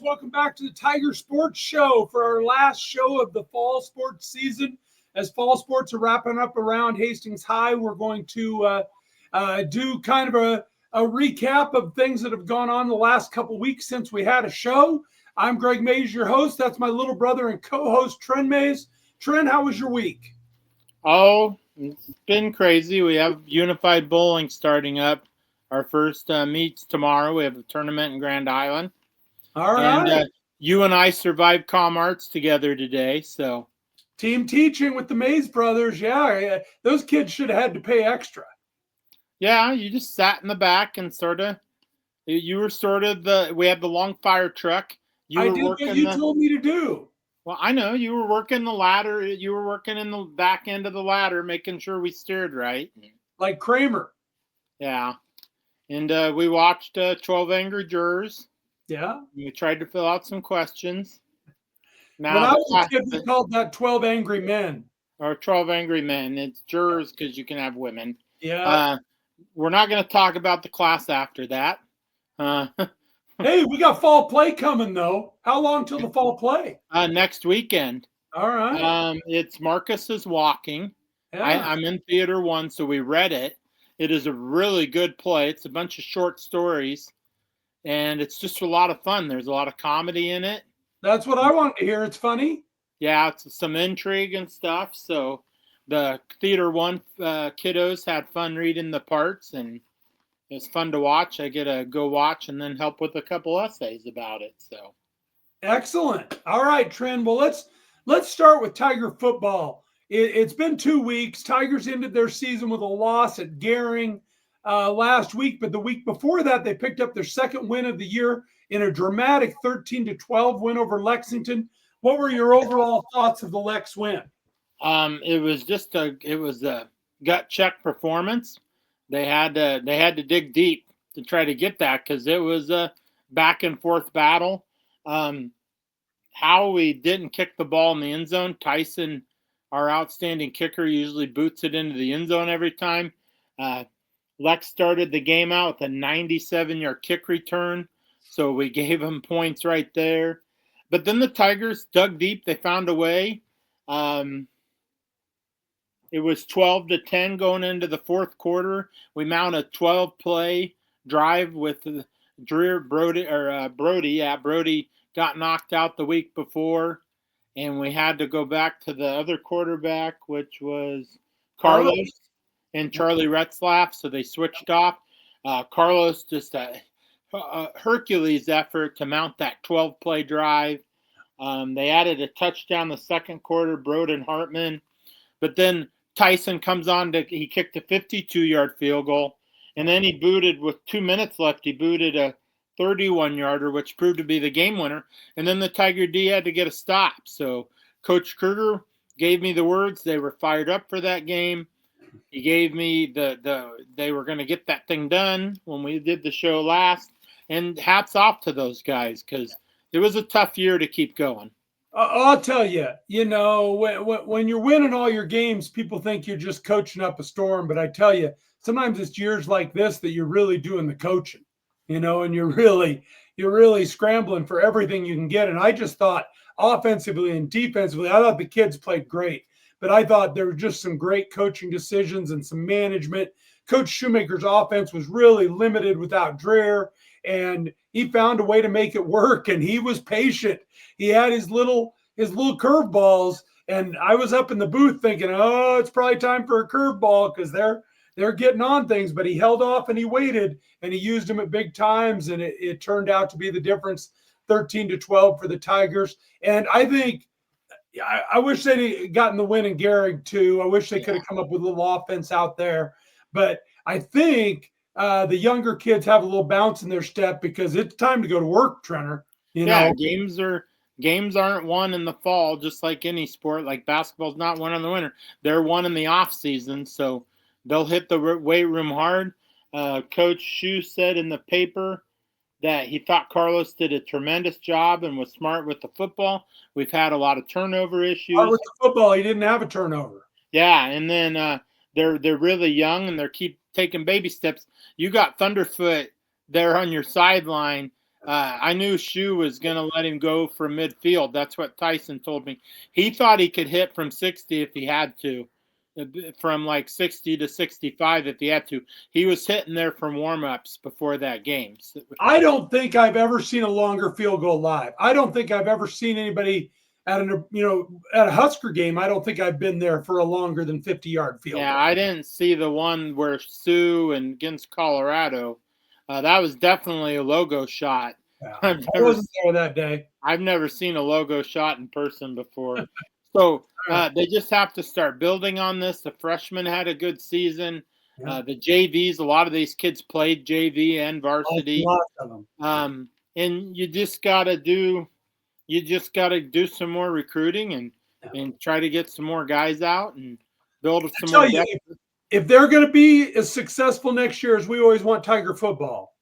Welcome back to the Tiger Sports Show for our last show of the fall sports season. As fall sports are wrapping up around Hastings High, we're going to do kind of a recap of things that have gone on the last couple weeks since we had a show. I'm Greg Mays, your host. That's my little brother and co-host, Tren Mays. Tren, how was your week? Oh, it's been crazy. We have Unified Bowling starting up. Our first meets tomorrow. We have a tournament in Grand Island. All right. And you and I survived Com Arts together today. So team teaching with the Mays brothers. Yeah, those kids should have had to pay extra. Yeah, you just sat in the back and you were sort of we had the long fire truck. I did what you told me to do. Well, I know you were working the ladder. You were working in the back end of the ladder, making sure we steered right. Like Kramer. Yeah. And we watched 12 Angry Jurors. Yeah. We tried to fill out some questions. Now, when I was a kid, we called that 12 Angry Men. Or 12 Angry Men. It's jurors because you can have women. Yeah. We're not going to talk about the class after that. Hey, we got fall play coming, though. How long till the fall play? Next weekend. All right. It's Marcus is Walking. Yeah. I'm in Theater 1, so we read it. It is a really good play. It's a bunch of short stories, and it's just a lot of fun. There's a lot of comedy in it. That's what I wanted to hear. It's funny. Yeah, it's some intrigue and stuff. So the Theater 1 kiddos had fun reading the parts, and it's fun to watch. I get to go watch and then help with a couple essays about it. So excellent. All right, Tren. Well, let's start with Tiger football. It's been 2 weeks. Tigers ended their season with a loss at Gehring last week, but the week before that, they picked up their second win of the year in a dramatic 13-12 win over Lexington. What were your overall thoughts of the Lex win? It was a gut check performance. They had to dig deep to try to get that because it was a back and forth battle. How we didn't kick the ball in the end zone. Tyson, our outstanding kicker, usually boots it into the end zone every time. Lex started the game out with a 97-yard kick return, so we gave him points right there. But then the Tigers dug deep. They found a way. It was 12-10 going into the fourth quarter. We mount a 12-play drive with Brody. Brody got knocked out the week before. And we had to go back to the other quarterback, which was Carlos and Charlie Retzlaff. So they switched off. Carlos just a Hercules effort to mount that 12-play drive. They added a touchdown the second quarter, Broden Hartman. But then Tyson comes on he kicked a 52-yard field goal. And then he booted with 2 minutes left. He booted a 31-yarder, which proved to be the game winner. And then the Tiger D had to get a stop. So Coach Kruger gave me the words. They were fired up for that game. He gave me they were going to get that thing done when we did the show last. And hats off to those guys because it was a tough year to keep going. I'll tell you, when you're winning all your games, people think you're just coaching up a storm. But I tell you, sometimes it's years like this that you're really doing the coaching. And you're really scrambling for everything you can get. And I just thought offensively and defensively, I thought the kids played great, but I thought there were just some great coaching decisions and some management. Coach Shoemaker's offense was really limited without Dreher, and he found a way to make it work. And he was patient. He had his little curveballs, and I was up in the booth thinking, oh, it's probably time for a curveball because they're getting on things, but he held off and he waited and he used them at big times. And it turned out to be the difference, 13-12 for the Tigers. And I think I wish they'd gotten the win in Gehring too. I wish they could have come up with a little offense out there, but I think the younger kids have a little bounce in their step because it's time to go to work, Trenner. Games aren't won in the fall, just like any sport. Like basketball's not won in the winter. They're won in the off season. So they'll hit the weight room hard. Coach Shue said in the paper that he thought Carlos did a tremendous job and was smart with the football. We've had a lot of turnover issues. With the football, he didn't have a turnover. Yeah, and then they're really young and they keep taking baby steps. You got Thunderfoot there on your sideline I knew Shu was going to let him go from midfield. That's what Tyson told me. He thought he could hit from 60 if he had to, from like 60 to 65 if he had to. He was hitting there from warm-ups before that game. I don't think I've ever seen a longer field goal live. I don't think I've ever seen anybody at at a Husker game. I don't think I've been there for a longer than 50-yard field goal. I didn't see the one where Sioux and against Colorado. That was definitely a logo shot. Yeah. I wasn't there that day. I've never seen a logo shot in person before. So they just have to start building on this. The freshmen had a good season. Yeah. The JVs, a lot of these kids played JV and varsity. A lot of them. And you just gotta do some more recruiting and try to get some more guys out and build some more depth. If they're going to be as successful next year as we always want Tiger football,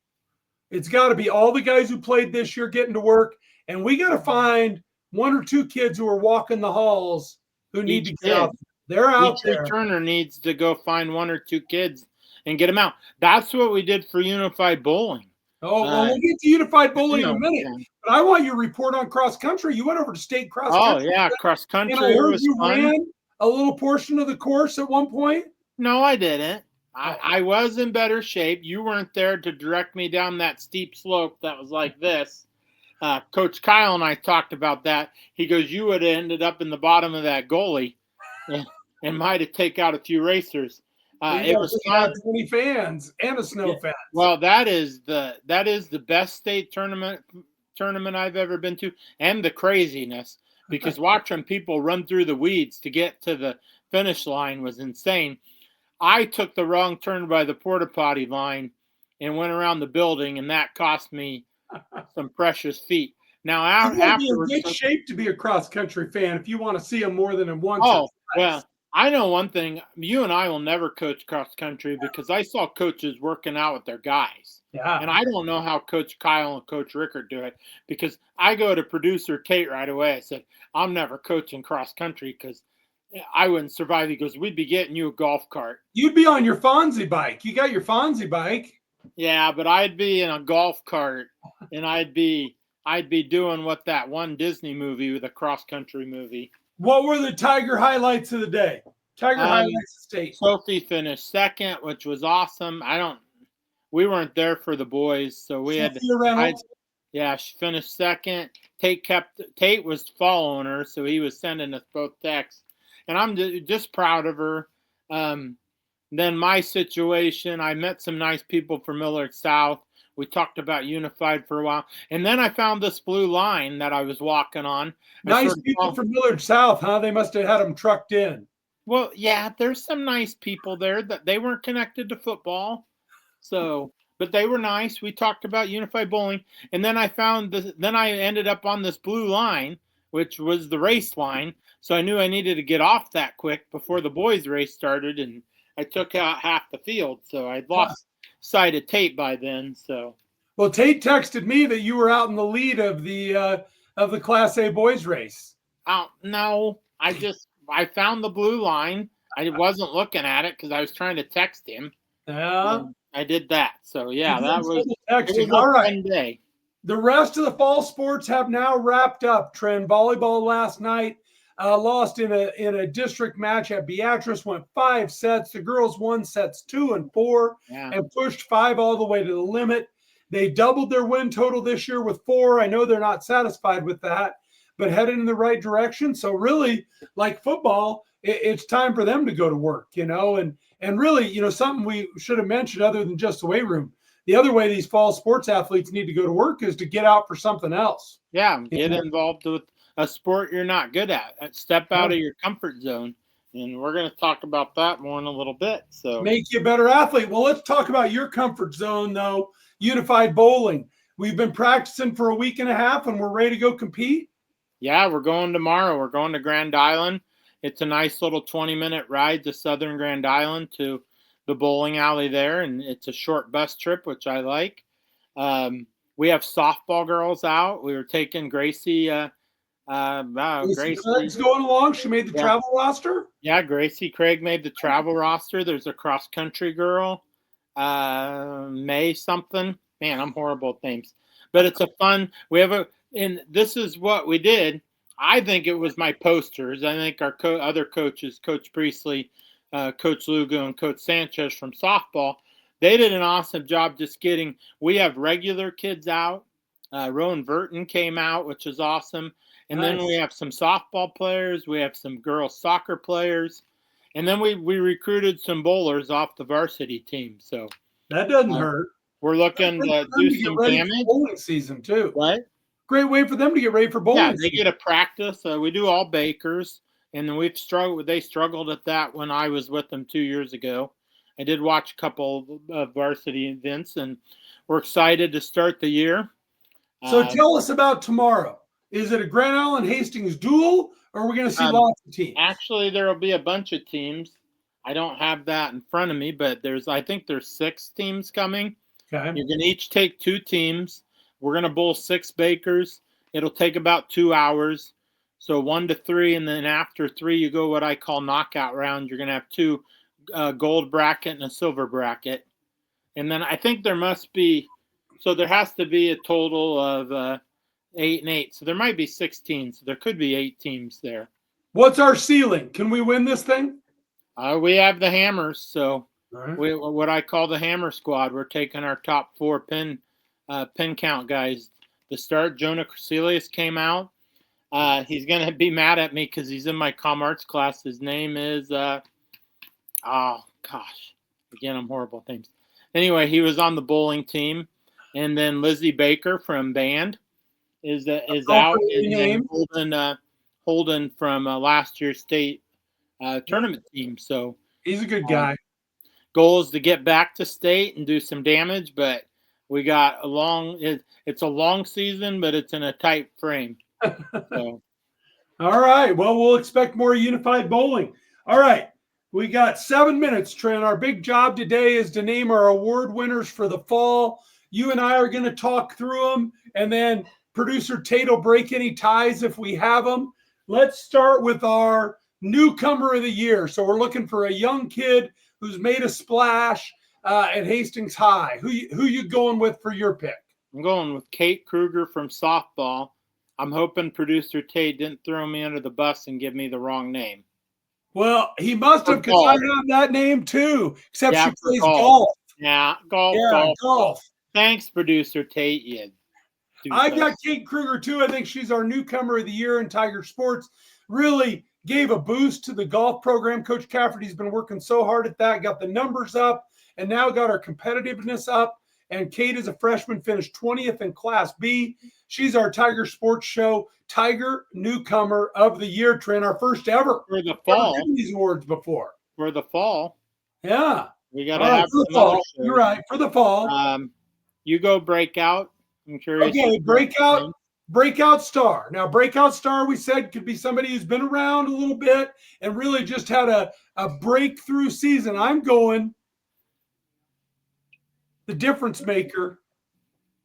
it's got to be all the guys who played this year getting to work, and we got to find one or two kids who are walking the halls who need to get out. They're out there. Each returner needs to go find one or two kids and get them out. That's what we did for Unified Bowling. Oh, well, we'll get to Unified Bowling in a minute. Yeah. But I want your report on cross country. You went over to state cross country. Oh, yeah, cross country. And I heard you ran a little portion of the course at one point. No, I didn't. I was in better shape. You weren't there to direct me down that steep slope that was like this. Coach Kyle and I talked about that. He goes, you would have ended up in the bottom of that goalie and might have taken out a few racers. It was fun. 20 fans and a snow fence. Well, that is the best state tournament I've ever been to, and the craziness, because watching people run through the weeds to get to the finish line was insane. I took the wrong turn by the porta potty line and went around the building, and that cost me some precious feet. Now, afterwards, you're in good shape to be a cross country fan if you want to see them more than in one. Oh, well, I know one thing. You and I will never coach cross country because I saw coaches working out with their guys. Yeah. And I don't know how Coach Kyle and Coach Rickard do it, because I go to producer Tate right away. I said, I'm never coaching cross country because I wouldn't survive. He goes, we'd be getting you a golf cart. You'd be on your Fonzie bike. You got your Fonzie bike. Yeah, but I'd be in a golf cart, and I'd be doing what that one Disney movie, with a cross country movie. What were the Tiger highlights of the day? Tiger highlights of state. Sophie finished second, which was awesome. We weren't there for the boys, so we had. Yeah, she finished second. Tate was following her, so he was sending us both texts, and I'm just proud of her. Then my situation, I met some nice people from Millard South. We talked about Unified for a while, and then I found this blue line that I was walking on. Nice people from Millard South, huh? They must have had them trucked in. Well, yeah, there's some nice people there that they weren't connected to football, but they were nice. We talked about Unified Bowling, and then then I ended up on this blue line, which was the race line. So I knew I needed to get off that quick before the boys' race started, and I took out half the field. So I'd lost sight of Tate by then. So, well, Tate texted me that you were out in the lead of the Class A boys race. No, I found the blue line. I wasn't looking at it because I was trying to text him. Yeah. I did that. So, yeah, that was texting. All right. Fun day. The rest of the fall sports have now wrapped up. Tren volleyball last night lost in a district match at Beatrice, went 5 sets. The girls won sets 2 and 4 and pushed 5 all the way to the limit. They doubled their win total this year with 4. I know they're not satisfied with that, but headed in the right direction. So really, like football, it's time for them to go to work, and really, something we should have mentioned other than just the weight room. The other way these fall sports athletes need to go to work is to get out for something else. Yeah, get involved with a sport you're not good at. Step out of your comfort zone. And we're going to talk about that more in a little bit. So make you a better athlete. Well, let's talk about your comfort zone, though. Unified Bowling. We've been practicing for a week and a half, and we're ready to go compete. Yeah, we're going tomorrow. We're going to Grand Island. It's a nice little 20-minute ride to Southern Grand Island to the bowling alley there, and it's a short bus trip, which I like. We have softball girls out. We were taking Gracie. Grace's going along. She made the travel roster. Yeah, Gracie Craig made the travel roster. There's a cross country girl, May something. Man, I'm horrible at names. but it's a fun. And this is what we did. I think it was my posters. I think our other coaches, Coach Priestley, Coach Lugo, and Coach Sanchez from softball, they did an awesome job just getting. We have regular kids out. Rowan Burton came out, which is awesome. And Nice. then we have some softball players. We have some girls soccer players. And then we recruited some bowlers off the varsity team. So that doesn't hurt. We're looking to do some damage. Bowling season too. What? Great way for them to get ready for bowling. Yeah, they get a practice. We do all Bakers, and then we've struggled. They struggled at that when I was with them 2 years ago. I did watch a couple of varsity events, and we're excited to start the year. So tell us about tomorrow. Is it a Grand Island Hastings duel, or are we going to see lots of teams? Actually, there will be a bunch of teams. I don't have that in front of me, but I think there's 6 teams coming. Okay. You can each take 2 teams. We're going to bowl 6 Bakers. It'll take about 2 hours. So 1 to 3, and then after 3, you go what I call knockout rounds. You're going to have 2 gold bracket and a silver bracket. And then I think there has to be a total of 8 and 8. So there might be 16. So there could be 8 teams there. What's our ceiling? Can we win this thing? We have the hammers. So right. What I call the hammer squad. We're taking our top 4 pin count guys to start. Jonah Crecelius came out. He's going to be mad at me because he's in my comm arts class. His name is, again, I'm horrible at names. Anyway, he was on the bowling team. And then Lizzie Baker from band is out. And Holden from last year's state tournament team. So he's a good guy. Goal is to get back to state and do some damage, but we got it's a long season, but it's in a tight frame. So. All right. Well, we'll expect more unified bowling. All right. We got 7 minutes, Trent. Our big job today is to name our award winners for the fall. You and I are going to talk through them, and then producer Tate will break any ties if we have them. Let's start with our newcomer of the year. So we're looking for a young kid who's made a splash at Hastings High. Who you going with for your pick? I'm going with Kate Kruger from softball. I'm hoping producer Tate didn't throw me under the bus and give me the wrong name. Well, he must have, because I have that name too, except she plays golf. Yeah, golf. Thanks, producer Tate. I got Kate Kruger too. I think she's our newcomer of the year in Tiger Sports. Really gave a boost to the golf program. Coach Cafferty's been working so hard at that, got the numbers up, and now got our competitiveness up. And Kate is a freshman, finished 20th in Class B. She's our Tiger Sports Show Tiger Newcomer of the Year, Trent, our first ever. For the fall. Never given these awards before. For the fall. Yeah. We got to have for the fall. You're right. For the fall. You go breakout. I'm curious. Okay, breakout star. Now, breakout star, we said, could be somebody who's been around a little bit and really just had a breakthrough season. I'm going the difference maker,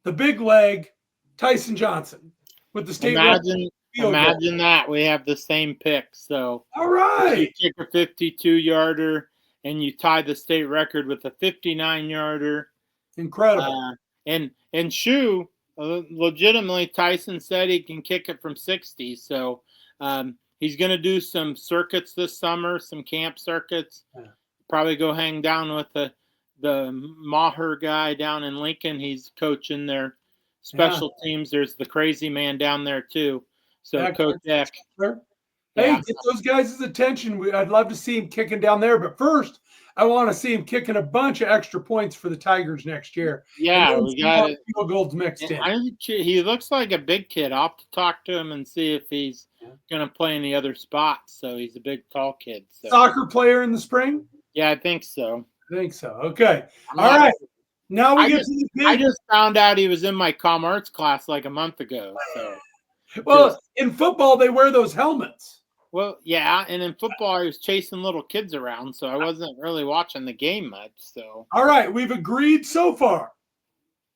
the big leg, Tyson Johnson with the state. Imagine that. We have the same pick. So, all right. You kick a 52-yarder and you tie the state record with a 59-yarder. Incredible. And Shu, legitimately, Tyson said he can kick it from 60. So he's going to do some circuits this summer, some camp circuits. Yeah. Probably go hang down with the Maher guy down in Lincoln. He's coaching their special teams. There's the crazy man down there too. So Coach Eck. Hey, get those guys' attention. I'd love to see him kicking down there. But first, I want to see him kicking a bunch of extra points for the Tigers next year. Yeah, we got it. Field goals mixed in. He looks like a big kid. I'll have to talk to him and see if he's going to play in the other spots. So he's a big, tall kid. So. Soccer player in the spring? Yeah, I think so. Okay. All right. Now we get to the big. I just found out he was in my comm arts class like a month ago. So. Well, in football, they wear those helmets. Well, yeah, and in football, I was chasing little kids around, so I wasn't really watching the game much. So, all right, we've agreed so far.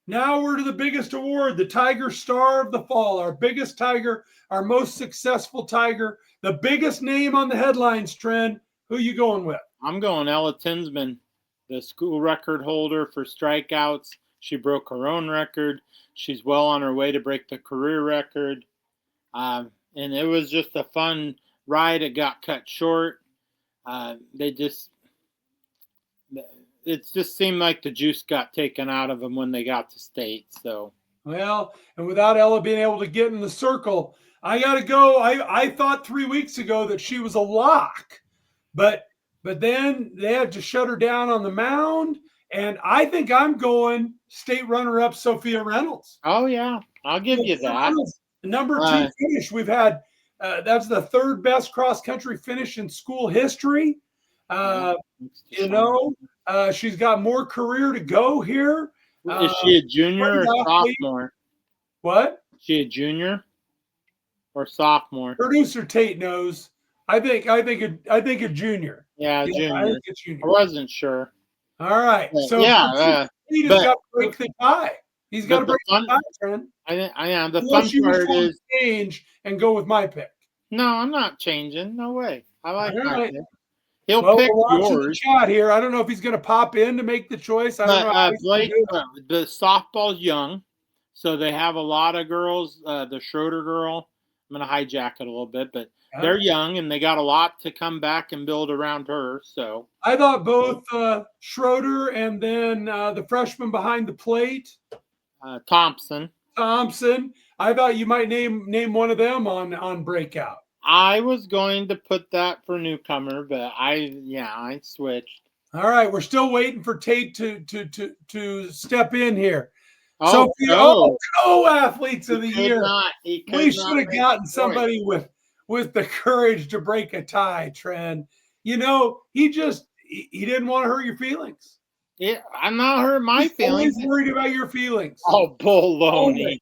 Now we're to the biggest award, the Tiger Star of the Fall, our biggest Tiger, our most successful Tiger, the biggest name on the headlines, Trent. Who you going with? I'm going Ella Tinsman, the school record holder for strikeouts, She broke her own record. She's well on her way to break the career record. And it was just a fun ride. It got cut short. It just seemed like the juice got taken out of them when they got to state. So, well, and without Ella being able to get in the circle, I got to go. I thought 3 weeks ago that she was a lock, but then they had to shut her down on the mound, and I think I'm going state runner-up Sophia Reynolds. oh yeah, I'll give you that. Reynolds, number 2 finish. We've had that's the third best cross country finish in school history. She's got more career to go here. Is she a junior or sophomore? What? Is she a junior or sophomore? Producer Tate knows. I think a junior. Yeah, junior. I think a junior. I wasn't sure. All right. So yeah, he's got to break the tie. He's got to break the tie, Trent. The fun part is change and go with my pick. No, I'm not changing. No way. I like my pick. He'll pick we're yours. The chat here. I don't know if he's going to pop in to make the choice. I don't know. Blake, the softball's young, so they have a lot of girls. The Schroeder girl, I'm going to hijack it a little bit, but they're young and they got a lot to come back and build around her. So I thought both Schroeder and then the freshman behind the plate, Thompson. I thought you might name one of them on breakout. I was going to put that for newcomer, but I switched. All right, we're still waiting for Tate to step in here. Oh, athletes of the year. We should have gotten somebody with the courage to break a tie, Tren. He didn't want to hurt your feelings. Yeah, I'm not hurting my feelings. He's worried about your feelings. Oh, baloney.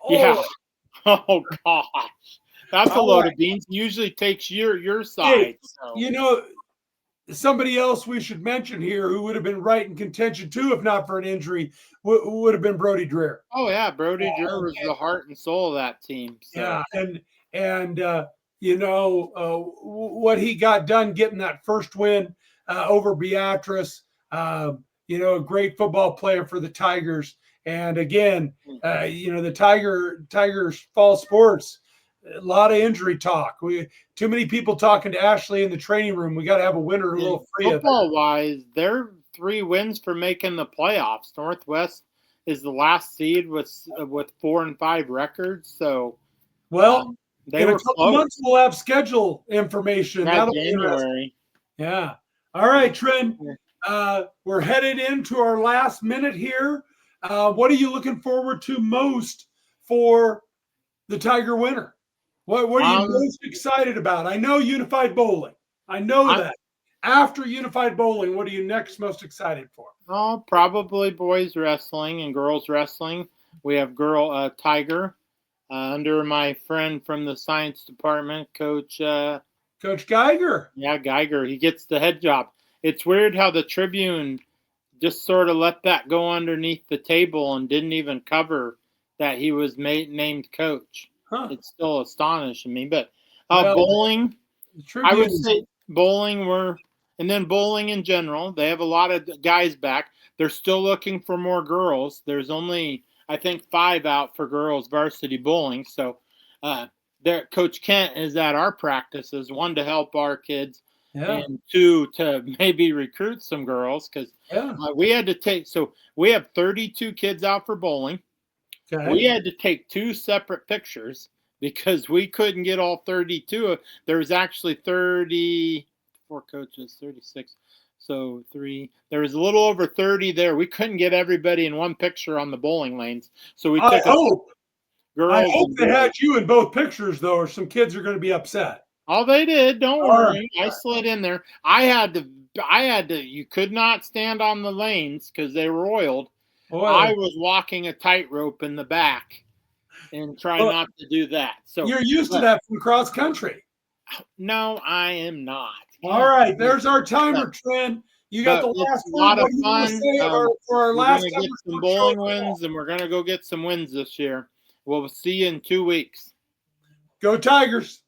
Yeah. Oh gosh. That's a load of beans. Usually takes your side. Hey, so. Somebody else we should mention here who would have been right in contention too, if not for an injury, would have been Brody Dreer. Oh yeah, Brody Dreer was the heart and soul of that team. So. Yeah, and what he got done getting that first win over Beatrice. A great football player for the Tigers. And again, the Tigers fall sports. A lot of injury talk. Too many people talking to Ashley in the training room. We got to have a winner a little free. Football wise, they're 3 wins for making the playoffs. Northwest is the last seed with 4 and 5 records. So, in a couple months we'll have schedule information. That'll January. Yeah. All right, Tren. We're headed into our last minute here. What are you looking forward to most for the Tiger winner? What are you most excited about? I know Unified Bowling. I know that. After Unified Bowling, what are you next most excited for? Oh, probably boys wrestling and girls wrestling. We have Tiger under my friend from the science department, Coach Geiger. Yeah, Geiger. He gets the head job. It's weird how the Tribune just sort of let that go underneath the table and didn't even cover that he was named coach. Huh. It's still astonishing me, but bowling, I would say bowling and then bowling in general, they have a lot of guys back. They're still looking for more girls. There's only, I think, 5 out for girls varsity bowling. So Coach Kent is at our practices, 1 to help our kids and 2 to maybe recruit some girls because we had to we have 32 kids out for bowling. Okay. We had to take 2 separate pictures because we couldn't get all 32. There was actually 34 coaches, 36. So 3. There was a little over 30 there. We couldn't get everybody in one picture on the bowling lanes. So we took I hope they had you in both pictures, though, or some kids are going to be upset. Oh, they did. Don't worry. I slid in there. I had to. You could not stand on the lanes because they were oiled. I was walking a tightrope in the back and trying not to do that. So you're used to that from cross country. No, I am not. All right, there's our timer, Tren. You got the last one. A lot of fun. For our last we're going to get some bowling wins, and we're going to go get some wins this year. We'll see you in 2 weeks. Go Tigers.